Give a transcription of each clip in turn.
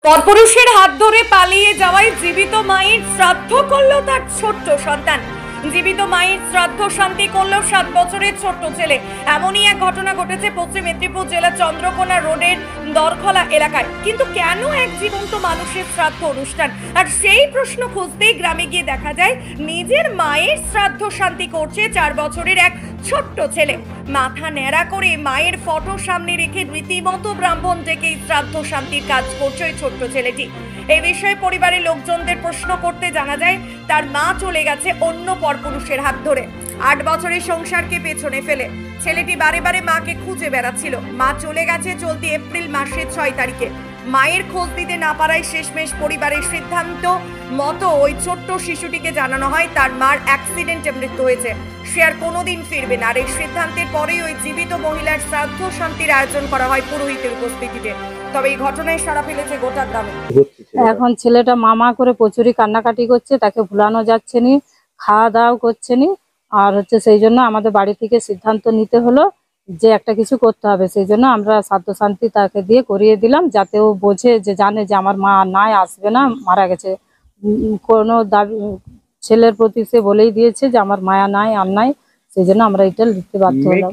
পরপুরুষের হাত ধরে পালিয়ে যাওয়ায় জীবিত মায়ের শ্রাদ্ধ করলো তার ছোট্ট সন্তান। জীবিত মায়ের শ্রাদ্ধ শান্তি করলো 7 বছরের ছোট্ট ছেলে। এমনই এক ঘটনা ঘটেছে পশ্চিম মেদিনীপুর জেলার চন্দ্রকোনা রোডের দরখলা এলাকায়। কিন্তু কেন এক জীবন্ত মানুষের শ্রাদ্ধ অনুষ্ঠান? আর সেই প্রশ্ন খুঁজতেই গ্রামে গিয়ে দেখা যায় নিজের মায়ের শ্রাদ্ধ শান্তি করছে 4 বছরের এক ছোট্ট ছেলে। মাথা ন্যাড়া করে মায়ের ফটো সামনে রেখে রীতিমতো ব্রাহ্মণ ডেকে শ্রাদ্ধ শান্তির কাজ করছে ওই ছোট্ট ছেলেটি। এই বিষয়ে পরিবারের লোকজনদের প্রশ্ন করতে জানা যায় তার মা চলে গেছে অন্য পরপুরুষের হাত ধরে। 8 বছরের সংসারকে পেছনে ফেলে ছেলেটি বারে বারে মাকে খুঁজে বেড়াচ্ছিল। মা চলে গেছে চলতি এপ্রিল মাসের 6 তারিখে। মায়ের খোঁজ দিতে না পারায় শেষমেশ পরিবারের সিদ্ধান্ত মতো ওই ছোট্ট শিশুটিকে জানানো হয় তার মার অ্যাক্সিডেন্টে মৃত্যু হয়েছে, সে আর কোনোদিন ফিরবে না। আর এই সিদ্ধান্তের পরেই ওই জীবিত মহিলার শ্রাদ্ধ শান্তির আয়োজন করা হয় পুরোহিতের উপস্থিতিতে। তবে এই ঘটনায় সাড়া ফেলেছে গোটা গ্রামে। এখন ছেলেটা মামা করে প্রচুরই কান্নাকাটি করছে, তাকে ভুলানো যাচ্ছে নি, খাওয়া দাওয়া করছে নি। আর সেই জন্য আমাদের বাড়ি থেকে সিদ্ধান্ত নিতে হলো যে একটা কিছু করতে হবে। সেই জন্য আমরা শ্রাদ্ধ শান্তি তাকে দিয়ে করিয়ে দিলাম, যাতে ও বোঝে যে জানে যে আমার মা নাই, আসবে না, মারা গেছে। কোনো দাবি ছেলের প্রতি সে বলেই দিয়েছে যে আমার মায়া নাই, আর নাই। সেই জন্য আমরা এটা লিখতে বাধ্য হলাম।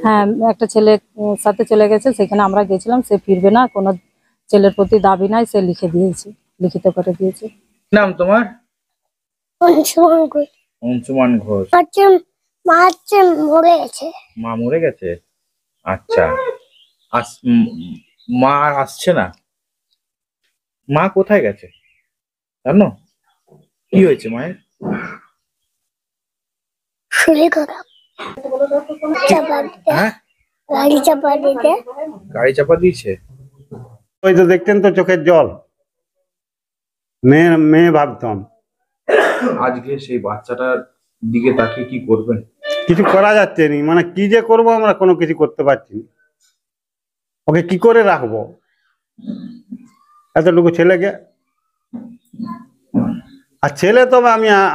হ্যাঁ, একটা ছেলের সাথে চলে গেছে, সেখানে আমরা গেছিলাম, সে ফিরবে না, কোনো ছেলের প্রতি দাবি নাই, সে লিখে দিয়েছে, লিখিত করে দিয়েছে। নাম তোমার? অংশুমান ঘোষ। মরে গেছে। মা মরে গেছে? আচ্ছা, মা আসছে না? মা কোথায় গেছে জানো? কি হয়েছে মায়ের? শরীর খারাপ। হ্যাঁ, গাড়ি চাপা দিয়েছে। ওই তো দেখতেন তো চোখের জল, মেয়ে ভাবতাম। আজকে সেই বাচ্চাটার দিকে তাকিয়ে কি করবেন? কিছু করা যাচ্ছে না, মানে কি যে করবো, আমরা কোনো কিছু করতে পারছি না। ওকে কি করে রাখবো এতটুকু ছেলেকে? আর ছেলে তো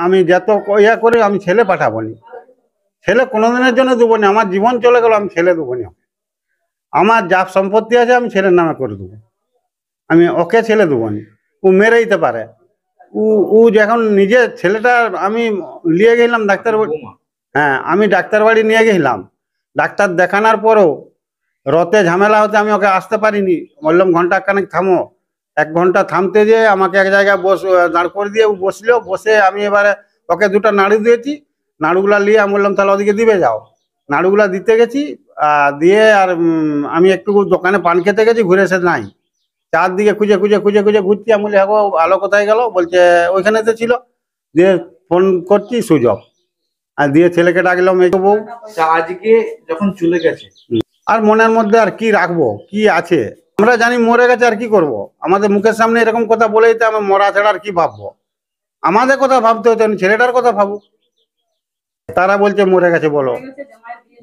আমি যত ইয়া করে আমি ছেলে পাঠাবো নি, ছেলে কোনোদিনের জন্য দেবো না। আমার জীবন চলে গেল, আমি ছেলে দেবো না। আমার যা সম্পত্তি আছে আমি ছেলের নামে করে দেবো, আমি ওকে ছেলে দেবো না। ও মেরে দিতে পারে। ও যখন নিজে ছেলেটা আমি নিয়ে গেলাম ডাক্তার, হ্যাঁ আমি ডাক্তার বাড়ি নিয়ে গেলাম, ডাক্তার দেখানোর পরও রতে ঝামেলা হতে আমি ওকে আসতে পারিনি। বললাম ঘন্টা খানেক থামো, 1 ঘন্টা থামতে যে আমাকে এক জায়গায় দাঁড় করে দিয়ে বসলো। বসে আমি এবারে ওকে 2টা নাড়ু দিয়েছি, নাড়ুগুলা নিয়ে আমি বললাম তাহলে ওদিকে দিবে যাও। নাড়ুগুলা দিতে গেছি, দিয়ে আর আমি একটু দোকানে পান খেতে গেছি, ঘুরে এসে নাই। চারদিকে খুঁজে ঘুরছি। আমি বলি হ্যাঁ আলো কোথায় গেল? বলছে ওইখানে তো ছিল। দিয়ে ফোন করছি, সুযোগ। আর দিয়ে ছেলেকে ডাকলাম, এই বউ আজকে যখন চলে গেছে আর মনের মধ্যে আর কি রাখবো, কি আছে? আমরা জানি মরে গেছে, আর কি করব? আমাদের মুখের সামনে এরকম কথা বলেই তো আমি মরা ছাড়া আর কি ভাববো? আমাদের কথা ভাবতে হতো, ছেলেটার কথা ভাবো। তারা বলছে মরে গেছে, বলো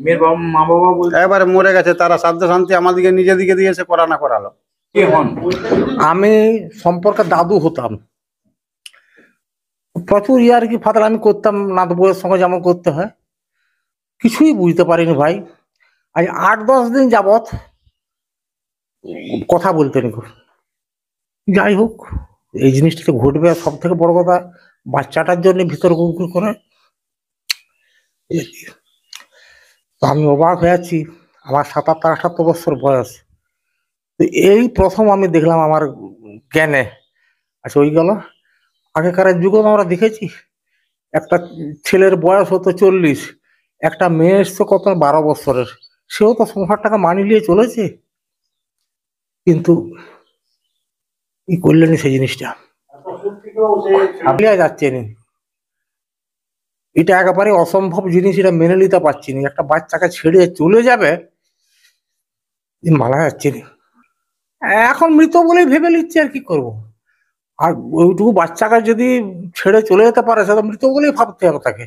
মেয়ের মা বাবা বলছে এবারে মরে গেছে। তারা শ্রাদ্ধ শান্তি আমাদেরকে নিজে দিকে দিয়েছে, করা না করালো। আমি সম্পর্কে দাদু হতাম, প্রচুর ইয়ার কি ফাতাল আমি করতাম নাত বউয়ের সঙ্গে যেমন করতে হয়। কিছুই বুঝতে পারিনি ভাই। আজ 8-10 দিন যাবৎ কথা বলতে নি। যাই হোক, এই জিনিসটা তো ঘটবে। সব থেকে বড় কথা, বাচ্চাটার জন্য ভিতর গুল করে আমি অবাক হয়ে আছি। আমার 77-78 বছর বয়স, এই প্রথম আমি দেখলাম আমার জ্ঞানে। আচ্ছা, ওই গেল। আগেকার যুগে আমরা দেখেছি একটা ছেলের বয়স হতো 40, একটা মেয়ে এসছে কত 12 বছরের, সেও তো সংসারটাকে মানিয়ে নিয়ে চলেছে। কিন্তু কি করলেন সেই জিনিসটা যাচ্ছে না। এটা একেবারে অসম্ভব জিনিস, এটা মেনে নিতে পারছি না। একটা বাচ্চাকে ছেড়ে চলে যাবে, মানা যাচ্ছে না। এখন মৃত বলেই ভেবে নিচ্ছে, আর কি করব? আর ওইটুকু বাচ্চাকে যদি ছেড়ে চলে যেতে পারে, সেটা মৃত বলেই ভাবতে হবে তাকে।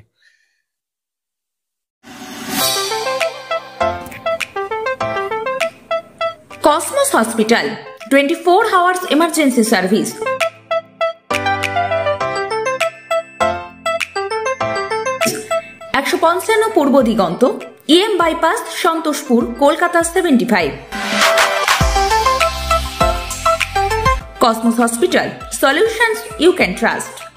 Cosmos hospital 24 hours emergency service. 155 Purba Diganta, EM bypass, Santoshpur, Kolkata 75। Cosmos Hospital, solutions you can trust.